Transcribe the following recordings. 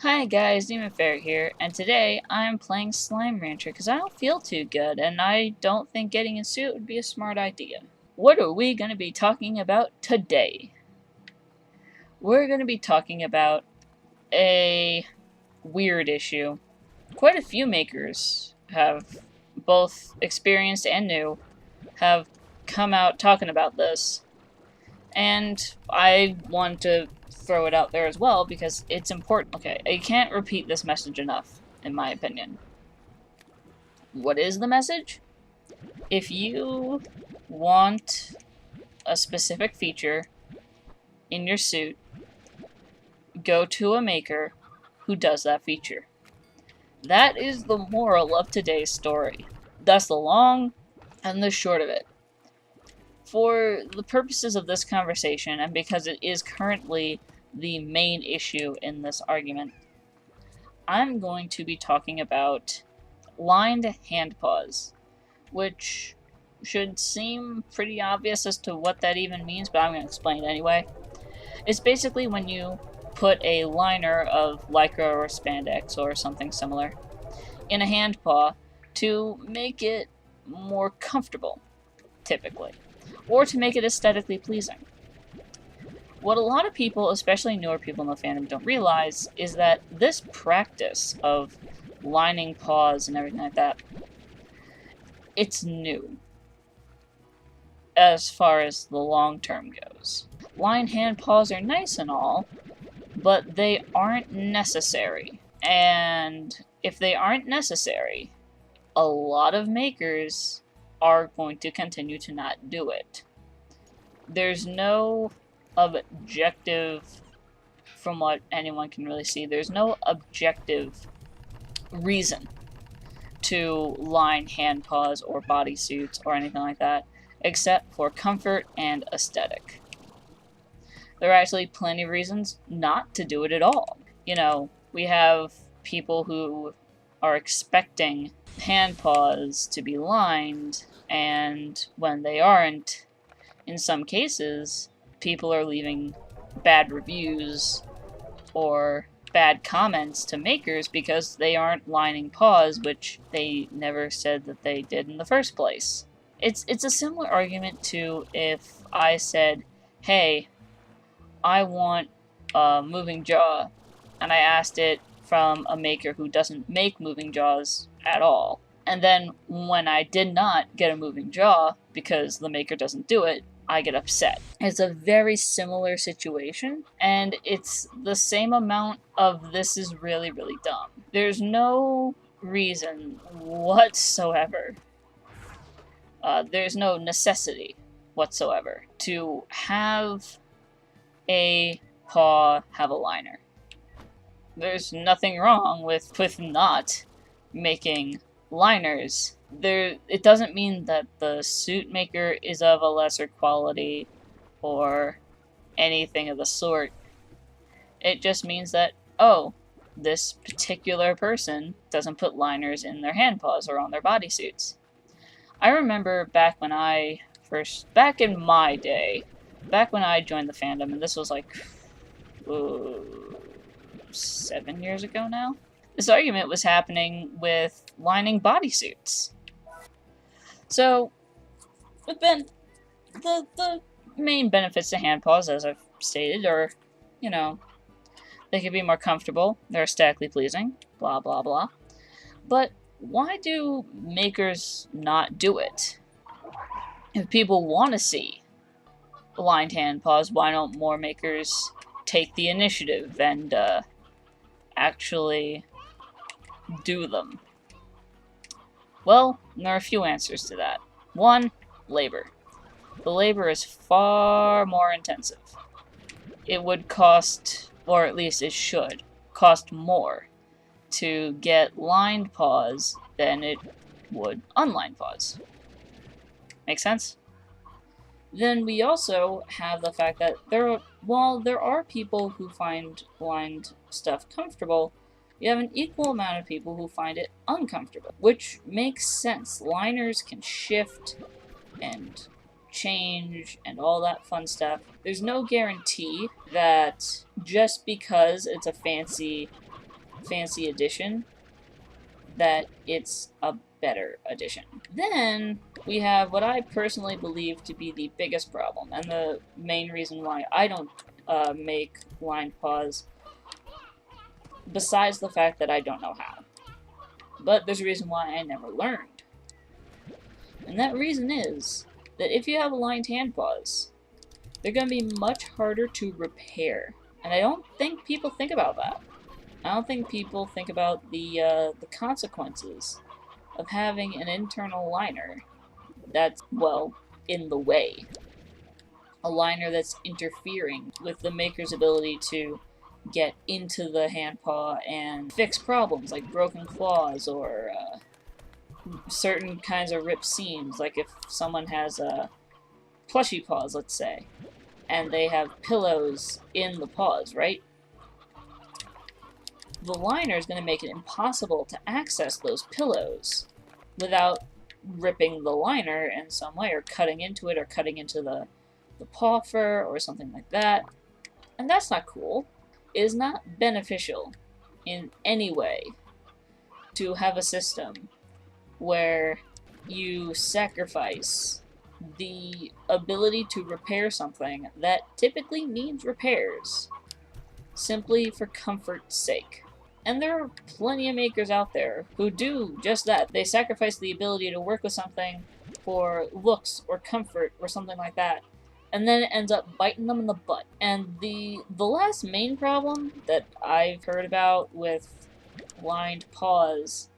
Hi guys, Demon Ferret here, and today I'm playing Slime Rancher because I don't feel too good, and I don't think getting a suit would be a smart idea. What are we going to be talking about today? We're going to be talking about a weird issue. Quite a few makers have, both experienced and new, have come out talking about this, and I want to throw it out there as well because it's important. Okay, I can't repeat this message enough, in my opinion. What is the message? If you want a specific feature in your suit, go to a maker who does that feature. That is the moral of today's story. That's the long and the short of it. For the purposes of this conversation, and because it is currently the main issue in this argument, I'm going to be talking about lined hand paws, which should seem pretty obvious as to what that even means, but I'm going to explain it anyway. It's basically when you put a liner of lycra or spandex or something similar in a hand paw to make it more comfortable, typically, or to make it aesthetically pleasing. What a lot of people, especially newer people in the fandom, don't realize is that this practice of lining paws and everything like that, it's new as far as the long term goes. Lined hand paws are nice and all, but they aren't necessary. And if they aren't necessary, a lot of makers are going to continue to not do it. There's no objective, from what anyone can really see, there's no objective reason to line hand paws or bodysuits or anything like that, except for comfort and aesthetic. There are actually plenty of reasons not to do it at all. You know, we have people who are expecting hand paws to be lined, and when they aren't, in some cases, people are leaving bad reviews or bad comments to makers because they aren't lining paws, which they never said that they did in the first place. It's a similar argument to if I said, hey, I want a moving jaw, and I asked it from a maker who doesn't make moving jaws at all. And then when I did not get a moving jaw because the maker doesn't do it, I get upset. It's a very similar situation, and it's the same amount of this is really, really dumb. There's no reason whatsoever, there's no necessity whatsoever to have a paw have a liner. There's nothing wrong with not making liners. It doesn't mean that the suit maker is of a lesser quality or anything of the sort. It just means that, oh, this particular person doesn't put liners in their hand paws or on their bodysuits. I remember back in my day, back when I joined the fandom, and this was like 7 years ago now, this argument was happening with lining bodysuits. So, the main benefits to hand paws, as I've stated, are, you know, they can be more comfortable, they're aesthetically pleasing, blah blah blah. But why do makers not do it? If people want to see lined hand paws, why don't more makers take the initiative and actually do them? Well, there are a few answers to that. One, labor. The labor is far more intensive. It would cost, or at least it should, cost more to get lined paws than it would unlined paws. Make sense? Then we also have the fact that while there are people who find lined stuff comfortable, you have an equal amount of people who find it uncomfortable, which makes sense. Liners can shift and change and all that fun stuff. There's no guarantee that just because it's a fancy fancy addition, that it's a better addition. Then we have what I personally believe to be the biggest problem, and the main reason why I don't make lined paws, besides the fact that I don't know how. But there's a reason why I never learned. And that reason is that if you have lined hand paws, they're going to be much harder to repair. And I don't think people think about that. I don't think people think about the consequences of having an internal liner that's, well, in the way. A liner that's interfering with the maker's ability to get into the hand paw and fix problems like broken claws or certain kinds of ripped seams, like if someone has plushy paws, let's say, and they have pillows in the paws, right? The liner is going to make it impossible to access those pillows without ripping the liner in some way, or cutting into it, or cutting into the paw fur, or something like that. And that's not cool. It is not beneficial in any way to have a system where you sacrifice the ability to repair something that typically needs repairs simply for comfort's sake. And there are plenty of makers out there who do just that. They sacrifice the ability to work with something for looks or comfort or something like that, and then it ends up biting them in the butt. And the last main problem that I've heard about with lined paws,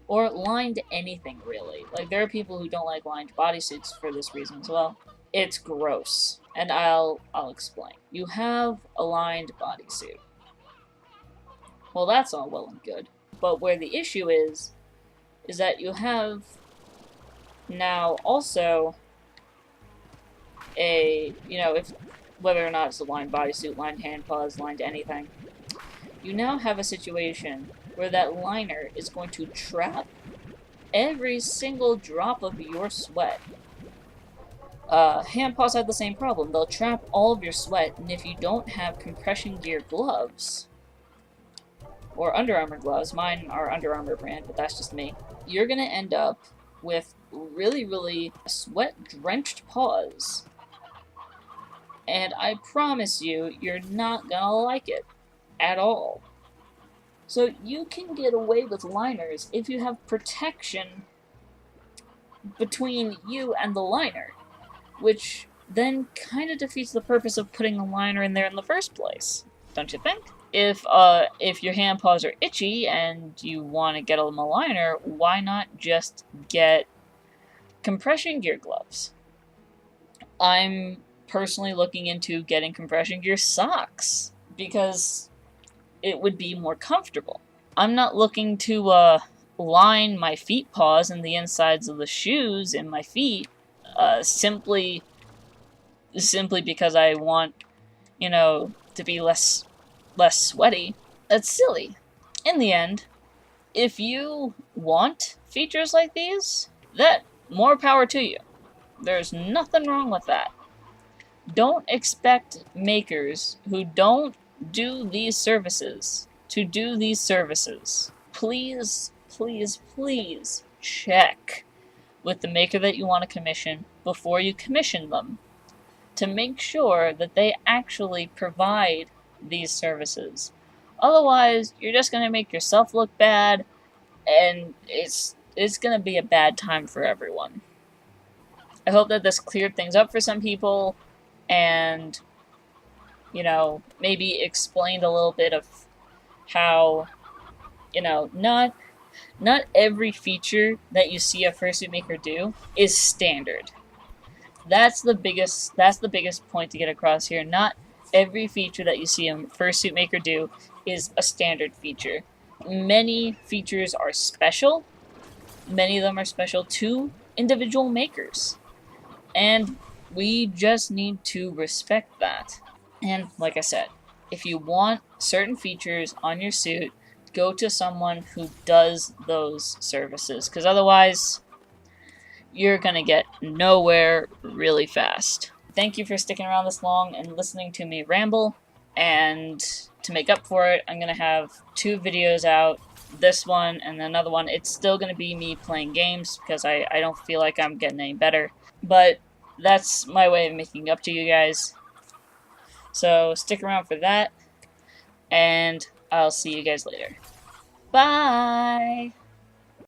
or lined anything really, like there are people who don't like lined bodysuits for this reason as well. It's gross, and I'll explain. You have a lined bodysuit. Well, that's all well and good, but where the issue is that you have now also a, if whether or not it's a lined bodysuit, lined hand paws, lined anything, you now have a situation where that liner is going to trap every single drop of your sweat. Hand paws have the same problem. They'll trap all of your sweat, and if you don't have compression gear gloves, or Under Armour gloves, mine are Under Armour brand, but that's just me, you're gonna end up with really, really sweat-drenched paws. And I promise you, you're not gonna like it at all. So you can get away with liners if you have protection between you and the liner, which then kind of defeats the purpose of putting the liner in there in the first place, don't you think? If your hand paws are itchy and you want to get them a liner, why not just get compression gear gloves? I'm personally looking into getting compression gear socks because it would be more comfortable. I'm not looking to line my feet paws and the insides of the shoes in my feet simply because I want, to be less sweaty. That's silly. In the end, if you want features like these, that more power to you. There's nothing wrong with that. Don't expect makers who don't do these services to do these services. Please, please, please check with the maker that you want to commission before you commission them to make sure that they actually provide these services. Otherwise, you're just going to make yourself look bad, and it's going to be a bad time for everyone. I hope that this cleared things up for some people, and, maybe explained a little bit of how, not every feature that you see a fursuit maker do is standard. That's the biggest point to get across here. Not every feature that you see a fursuit maker do is a standard feature. Many features are special. Many of them are special to individual makers. And we just need to respect that. And like I said, if you want certain features on your suit, go to someone who does those services, because otherwise you're gonna get nowhere really fast. Thank you for sticking around this long and listening to me ramble, and to make up for it, I'm going to have 2 videos out. This one and another one. It's still going to be me playing games because I don't feel like I'm getting any better. But that's my way of making up to you guys. So stick around for that. And I'll see you guys later. Bye!